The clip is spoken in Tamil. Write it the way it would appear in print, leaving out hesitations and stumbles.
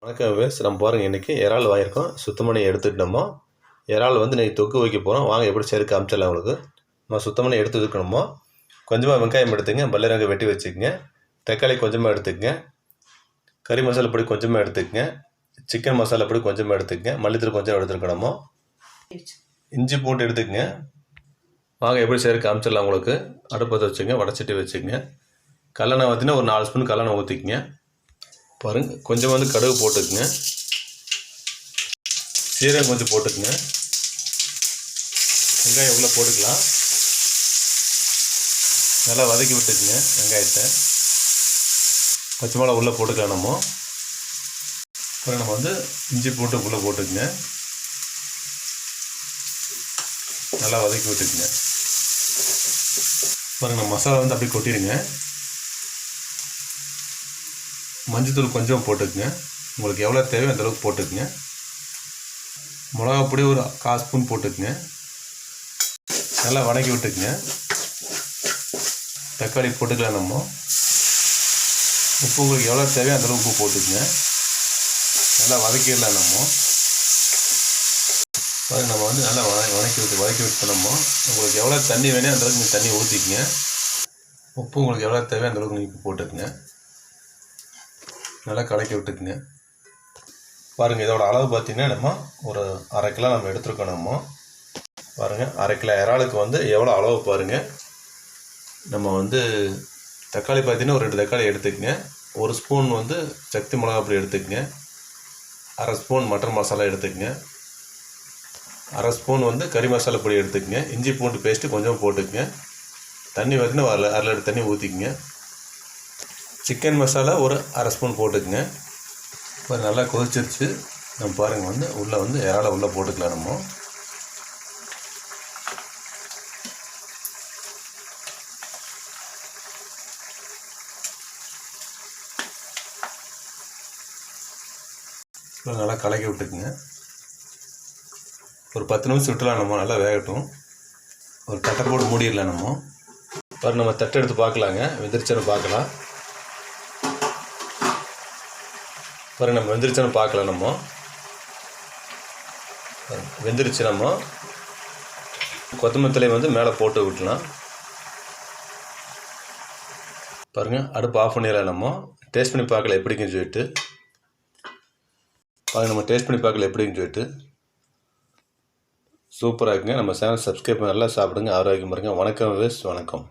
வணக்கம் விவேஸ். நம்ம பாருங்கள், இன்றைக்கி இறால் வாங்கியிருக்கோம். சுத்தமணி எடுத்துக்கிட்டோமோ இறால் வந்து இன்றைக்கி தொக்கு வைக்க போகிறோம். வாங்க எப்படி சரி காமிச்சிடலாம். உங்களுக்கு நம்ம சுத்தமணி எடுத்து இருக்கணுமோ கொஞ்சமாக வெங்காயம் எடுத்துங்க, பல்லரி வெங்காயம் வெட்டி வச்சுக்கோங்க, தக்காளி கொஞ்சமாக எடுத்துக்கங்க, கறி மசாலா பொடி கொஞ்சமாக எடுத்துக்கங்க, சிக்கன் மசாலா பொடி கொஞ்சமாக எடுத்துக்கங்க, மல்லித்தூள் கொஞ்சம் எடுத்துருக்கணுமோ, இஞ்சி பூண்டு எடுத்துக்கங்க. வாங்க எப்படி சரி காமிச்சிடலாம். உங்களுக்கு அடுப்பத்தை வச்சுங்க, வடச்சட்டி வச்சுக்கங்க. கல்லெண்ணெய் ஊற்றினா ஒரு 4 ஸ்பூன் கல்லெண்ணெய் ஊற்றிக்கங்க. பாருங்கள், கொஞ்சம் வந்து கடுகு போட்டுக்குங்க, சீரகம் கொஞ்சம் போட்டுக்குங்க, வெங்காயம் உள்ளே போட்டுக்கலாம். நல்லா வதக்கி விட்டுக்குங்க வெங்காயத்தை. பச்சை மிளகா உள்ளே போட்டுக்கலாம். நம்ம வந்து இஞ்சி போட்டு உள்ளே போட்டுக்குங்க, நல்லா வதக்கி விட்டுக்குங்க. பாருங்கள், நம்ம மசாலா வந்து அப்படியே கொட்டிடுங்க. மஞ்சத்தூள் கொஞ்சம் போட்டுக்குங்க, உங்களுக்கு எவ்வளோ தேவையோ அந்தளவுக்கு போட்டுக்குங்க. மிளகா பொடி ஒரு 1/4 ஸ்பூன் போட்டுக்குங்க, நல்லா வதக்கி விட்டுக்குங்க. தக்காளி போட்டுக்கலாம். உப்பு உங்களுக்கு எவ்வளோ தேவையோ அந்தளவுக்கு உப்பு போட்டுக்குங்க, நல்லா வதக்கிடலாம். நம்ம வந்து நல்லா வதக்கி விட்டு உங்களுக்கு எவ்வளோ தண்ணி வேணும் அந்தளவுக்கு நீங்கள் தண்ணி ஊற்றிக்குங்க. உப்பு உங்களுக்கு எவ்வளோ தேவையோ அந்தளவுக்கு நீங்கள் போட்டுக்குங்க, நல்லா கலக்கி விட்டுக்குங்க. பாருங்கள், இதோட அளவு பார்த்திங்கன்னா நம்ம ஒரு 1/2 கிலோ நம்ம எடுத்துருக்கோம். பாருங்கள், 1/2 கிலோ இறாலுக்கு வந்து எவ்வளோ அளவு பாருங்கள். நம்ம வந்து தக்காளி பார்த்திங்கன்னா ஒரு 2 தக்காளி எடுத்துக்கங்க, 1 ஸ்பூன் வந்து சக்தி மிளகா பொடி எடுத்துக்கங்க, 1/2 ஸ்பூன் மட்டன் மசாலா எடுத்துக்கங்க, 1/2 ஸ்பூன் வந்து கறி மசாலா பொடி எடுத்துக்கங்க, இஞ்சி பூண்டு பேஸ்ட்டு கொஞ்சம் போட்டுக்குங்க. தண்ணி பார்த்திங்கன்னா 1/2 லிட்டர் தண்ணி ஊற்றிக்குங்க. சிக்கன் மசாலா ஒரு 1/2 ஸ்பூன் போட்டுக்குங்க. இப்போ நல்லா கொதிச்சிருச்சு. நம்ம பாருங்கள், வந்து உள்ளே வந்து இறாலை உள்ளே போட்டுக்கலாம். இப்போ நல்லா கலக்கி விட்டுக்குங்க. ஒரு 10 நிமிஷம் விட்டுலாம். நல்லா வேகட்டும். ஒரு தட்டை போட்டு மூடிடலாம். பாருங்கள், நம்ம தட்டை எடுத்து பார்க்கலாங்க, வெந்திரிச்சோன்னு பார்க்கலாம். பாருங்கள், நம்ம வெந்திரிச்சோன்னு பார்க்கலாம். வெந்திரிச்சு கொத்தமல்லி தழையை வந்து மேலே போட்டு விட்டுலாம். பாருங்கள், அடுப்பு ஆஃப் பண்ணிடலாம். டேஸ்ட் பண்ணி பார்க்கல எப்படின்னு சொல்லிட்டு. பாருங்கள், நம்ம டேஸ்ட் பண்ணி பார்க்கல எப்படின்னு சொல்லிட்டு. சூப்பராக இருக்குங்க. நம்ம சேனல் சப்ஸ்கிரைப் பண்ணி நல்லா சாப்பிடுங்க, ஆரோக்கியமாக இருங்க. வணக்கம் விவேஸ், வணக்கம்.